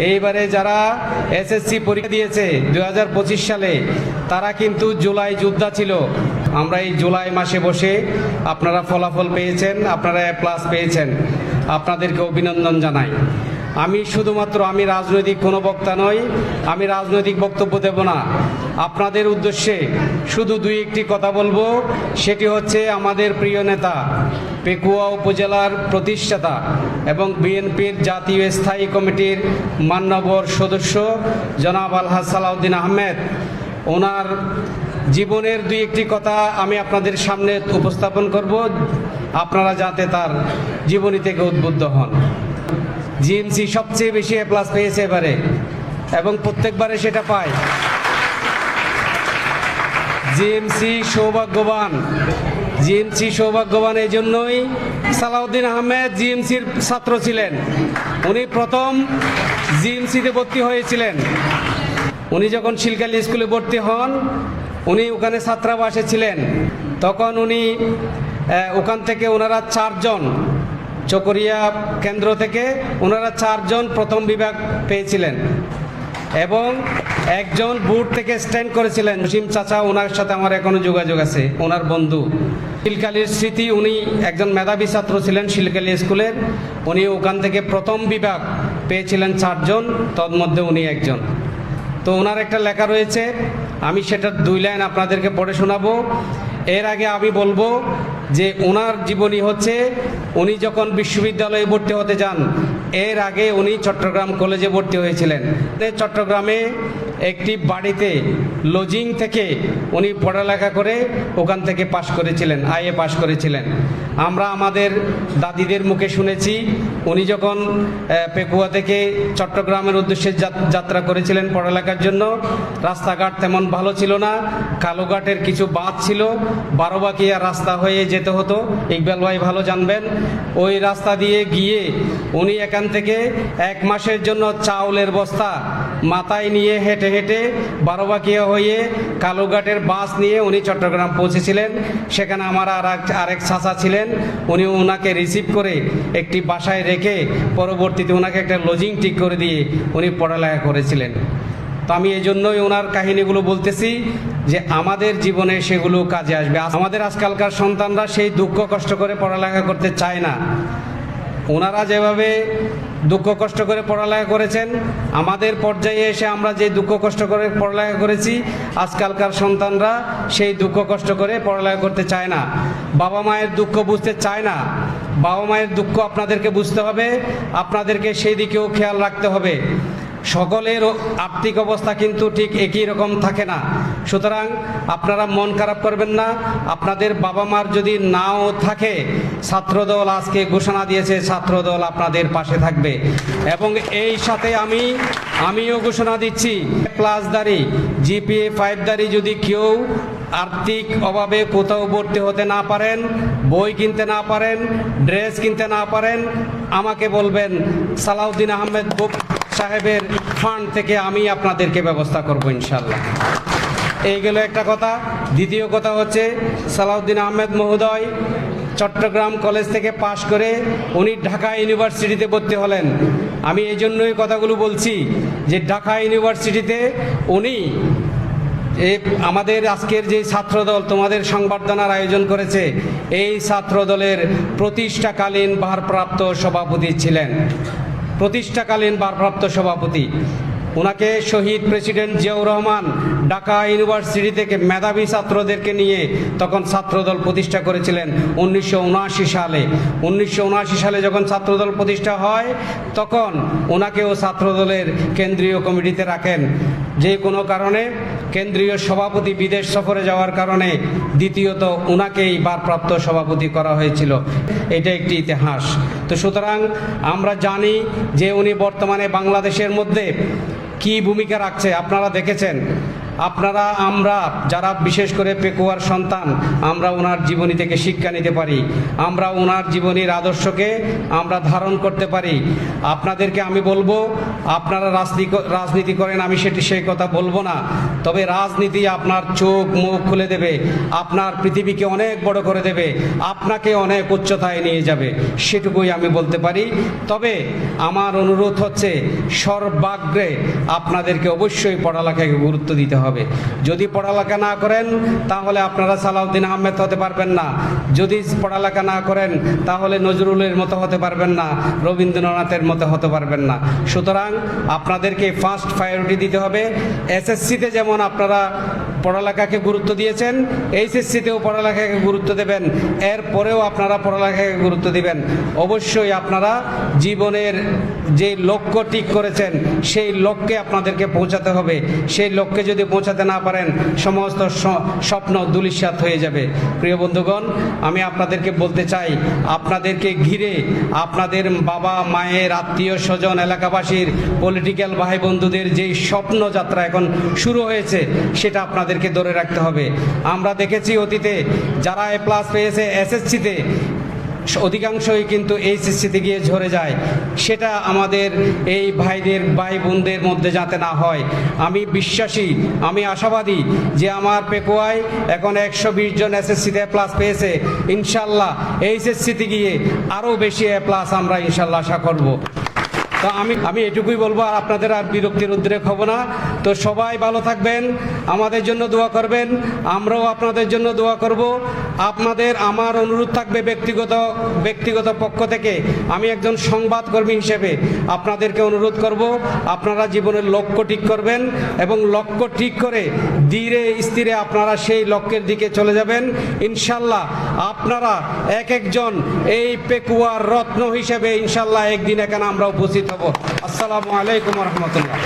এইবারে যারা এসএসসি পরীক্ষা দিয়েছে 2025 সালে, তারা কিন্তু জুলাই যোদ্ধা ছিল। আমরা এই জুলাই মাসে বসে আপনারা ফলাফল পেয়েছেন, আপনারা A+ পেয়েছেন, আপনাদেরকে অভিনন্দন জানাই। আমি রাজনৈতিক কোনো বক্তা নই, আমি রাজনৈতিক বক্তব্য দেব না। আপনাদের উদ্দেশ্যে শুধু দুই একটি কথা বলবো, সেটি হচ্ছে আমাদের প্রিয় নেতা, পেকুয়া উপজেলার প্রতিষ্ঠাতা এবং বিএনপির জাতীয় স্থায়ী কমিটির মান্যবর সদস্য জনাব আলহাজ সালাউদ্দিন আহমেদ, ওনার জীবনের দুই একটি কথা আমি আপনাদের সামনে উপস্থাপন করব, আপনারা যাতে তার জীবনী থেকে উদ্বুদ্ধ হন। জিএমসি সবচেয়ে বেশি A+ পেয়েছে এবারে এবং প্রত্যেকবারে সেটা পায়। জিএমসি সৌভাগ্যবান এই জন্যই, সালাউদ্দিন আহমেদ জিএমসির ছাত্র ছিলেন। উনি প্রথম জিএমসিতে ভর্তি হয়েছিলেন। উনি যখন শিলকালী স্কুলে ভর্তি হন, উনি ওখানে ছাত্রাবাসে ছিলেন। তখন উনি ওখান থেকে ওনারা 4 জন, চকরিয়া কেন্দ্র থেকে ওনারা 4 জন প্রথম বিভাগ পেয়েছিলেন এবং একজন বুট থেকে স্ট্যান্ড করেছিলেন। জসিম চাচা, ওনার সাথে আমার এখনো যোগাযোগ আছে, ওনার বন্ধু। শিলকালীর স্মৃতি, উনি একজন মেধাবী ছাত্র ছিলেন শিলকালী স্কুলের। উনি ওখান থেকে প্রথম বিভাগ পেয়েছিলেন 4 জন, তন্মধ্যে উনি একজন। তো ওনার একটা লেখা রয়েছে, আমি সেটার 2 লাইন আপনাদেরকে পড়ে শোনাবো। এর আগে আমি বলবো যে ওনার জীবনী হচ্ছে, উনি যখন বিশ্ববিদ্যালয়ে ভর্তি হতে যান, এর আগে উনি চট্টগ্রাম কলেজে ভর্তি হয়েছিলেন। চট্টগ্রামে একটি বাড়িতে লজিং থেকে উনি পড়ালেখা করে ওখান থেকে পাশ করেছিলেন, আইএ পাশ করেছিলেন। আমরা আমাদের দাদিদের মুখে শুনেছি, উনি যখন পেকুয়া থেকে চট্টগ্রামের উদ্দেশ্যে যাত্রা করেছিলেন পড়ালেখার জন্য, রাস্তাঘাট তেমন ভালো ছিল না, কালুঘাটের কিছু বাঁধ ছিল, 12বাকিয়া রাস্তা হয়ে যেতে হতো, ইকবাল ভাই ভালো জানবেন। ওই রাস্তা দিয়ে গিয়ে উনি এখান থেকে 1 মাসের জন্য চাউলের বস্তা মাথায় নিয়ে হেঁটে হেঁটে 12বাকিয়া হয়ে কালুঘাটের বাস নিয়ে উনি চট্টগ্রাম পৌঁছেছিলেন। সেখানে আমার আরেক চাচা ছিলেন, উনি ওনাকে রিসিভ করে একটি বাসায় রেখে পরবর্তীতে ওনাকে একটা লজিং ঠিক করে দিয়ে উনি পড়ালেখা করেছিলেন। তো আমি এই জন্যই ওনার কাহিনীগুলো বলতেছি যে আমাদের জীবনে সেগুলো কাজে আসবে। আমাদের আজকালকার সন্তানরা সেই দুঃখ কষ্ট করে পড়ালেখা করতে চায় না। ওনারা যেভাবে দুঃখ কষ্ট করে পড়ালেখা করেছেন, আমাদের পর্যায়ে এসে আমরা যে দুঃখ কষ্ট করে পড়ালেখা করেছি, আজকালকার সন্তানরা সেই দুঃখ কষ্ট করে পড়ালেখা করতে চায় না, বাবা মায়ের দুঃখ বুঝতে চায় না। বাবা মায়ের দুঃখ আপনাদেরকে বুঝতে হবে, আপনাদেরকে সেই দিকেও খেয়াল রাখতে হবে। সকলের আর্থিক অবস্থা কিন্তু ঠিক একই রকম থাকে না, সুতরাং আপনারা মন খারাপ করবেন না। আপনাদের বাবা মার যদি নাও থাকে, ছাত্রদল আজকে ঘোষণা দিয়েছে, ছাত্রদল আপনাদের পাশে থাকবে। এবং এই সাথে আমিও ঘোষণা দিচ্ছি, প্লাসদারি GPA 5দারি যদি কেউ আর্থিক অভাবে কোথাও ভর্তি হতে না পারেন, বই কিনতে না পারেন, ড্রেস কিনতে না পারেন, আমাকে বলবেন, সালাউদ্দিন আহমেদ সাহেবের ফান্ড থেকে আমি আপনাদেরকে ব্যবস্থা করব ইনশাল্লাহ। এই গেল একটা কথা। দ্বিতীয় কথা হচ্ছে, সালাউদ্দিন আহমেদ মহোদয় চট্টগ্রাম কলেজ থেকে পাশ করে উনি ঢাকা ইউনিভার্সিটিতে ভর্তি হলেন। আমি এই জন্যই কথাগুলো বলছি যে ঢাকা ইউনিভার্সিটিতে উনি আমাদের আজকের যে ছাত্রদল তোমাদের সংবর্ধনার আয়োজন করেছে, এই ছাত্রদলের প্রতিষ্ঠাকালীন ভারপ্রাপ্ত সভাপতি ছিলেন। প্রতিষ্ঠাকালীন ভারপ্রাপ্ত সভাপতি ওনাকে শহীদ প্রেসিডেন্ট জিয়াউর রহমান ঢাকা ইউনিভার্সিটি থেকে মেধাবী ছাত্রদেরকে নিয়ে তখন ছাত্রদল প্রতিষ্ঠা করেছিলেন 1979 সালে। 1979 সালে যখন ছাত্রদল প্রতিষ্ঠা হয়, তখন ওনাকেও ছাত্রদলের কেন্দ্রীয় কমিটিতে রাখেন। যে কোনো কারণে কেন্দ্রীয় সভাপতি বিদেশ সফরে যাওয়ার কারণে দ্বিতীয়ত ওনাকেই ভারপ্রাপ্ত সভাপতি করা হয়েছিল। এটা একটি ইতিহাস। তো সুতরাং আমরা জানি যে উনি বর্তমানে বাংলাদেশের মধ্যে কি ভূমিকা রাখছে। আপনারা দেখেছেন আপনারা আমরা যারা বিশেষ করে পেকুয়ার সন্তান, আমরা ওনার জীবনী থেকে শিক্ষা নিতে পারি, আমরা ওনার জীবনীর আদর্শকে আমরা ধারণ করতে পারি। আপনাদেরকে আমি বলবো, আপনারা রাজনীতি করেন, আমি সেই কথা বলবো না, তবে রাজনীতি আপনার চোখ মুখ খুলে দেবে, আপনার পৃথিবীকে অনেক বড় করে দেবে, আপনাকে অনেক উচ্চতায় নিয়ে যাবে, সেটুকুই আমি বলতে পারি। তবে আমার অনুরোধ হচ্ছে, সর্বাগ্রে আপনাদেরকে অবশ্যই পড়ালেখাকে গুরুত্ব দিতে হবে। যদি পড়ালেখা না করেন তাহলে আপনারা সালাউদ্দিন আহমেদ হতে পারবেন না, যদি পড়ালেখা না করেন তাহলে নজরুলের মতো হতে পারবেন না, রবীন্দ্রনাথের মতো হতে পারবেন না। সুতরাং আপনাদেরকে ফার্স্ট প্রায়োরিটি দিতে হবে। এসএসসিতে যেমন আপনারা পড়ালেখাকে গুরুত্ব দিয়েছেন, এইচএসসিতেও পড়ালেখাকে গুরুত্ব দেবেন, এরপরেও আপনারা পড়ালেখাকে গুরুত্ব দিবেন। অবশ্যই আপনারা জীবনের যে লক্ষ্য ঠিক করেছেন সেই লক্ষ্যে আপনাদেরকে পৌঁছাতে হবে। সেই লক্ষ্যে যদি পৌঁছাতে না পারেন, সমস্ত স্বপ্ন ধূলিসাৎ হয়ে যাবে। প্রিয় বন্ধুগণ, আমি আপনাদেরকে বলতে চাই, আপনাদেরকে ঘিরে আপনাদের বাবা মায়ের আত্মীয় স্বজন এলাকাবাসীর পলিটিক্যাল ভাই বন্ধুদের যেই স্বপ্ন যাত্রা এখন শুরু হয়েছে, সেটা আপনাদেরকে ধরে রাখতে হবে। আমরা দেখেছি অতীতে যারা A+ পেয়েছে এসএসসিতে, অধিকাংশই কিন্তু এইচএসসিতে গিয়ে ঝরে যায়। সেটা আমাদের এই ভাই বোনদের মধ্যে যাতে না হয়। আমি বিশ্বাসী, আমি আশাবাদী যে আমার পেকুয়ায় এখন 120 জন এসএসসিতে A+ পেয়েছে। ইনশাল্লাহ এইচএসসিতে গিয়ে আরও বেশি A+ আমরা ইনশাল্লাহ আশা করব। তো আমি এটুকুই বলবো, আর আপনাদের আর বিরক্তির উদ্রেক হব না। তো সবাই ভালো থাকবেন, আমাদের জন্য দোয়া করবেন, আমরাও আপনাদের জন্য দোয়া করব। আমার অনুরোধ থাকবে ব্যক্তিগত পক্ষ থেকে, আমি একজন সংবাদকর্মী হিসেবে আপনাদেরকে অনুরোধ করব, আপনারা জীবনের লক্ষ্য ঠিক করবেন এবং লক্ষ্য ঠিক করে ধীরে স্থিরে আপনারা সেই লক্ষ্যের দিকে চলে যাবেন। ইনশাল্লাহ আপনারা এক একজন এই পেকুয়ার রত্ন হিসেবে ইনশাল্লাহ একদিন এখানে আমরা উপস্থিত হব। আসসালামু আলাইকুম ওয়া রাহমাতুল্লাহ।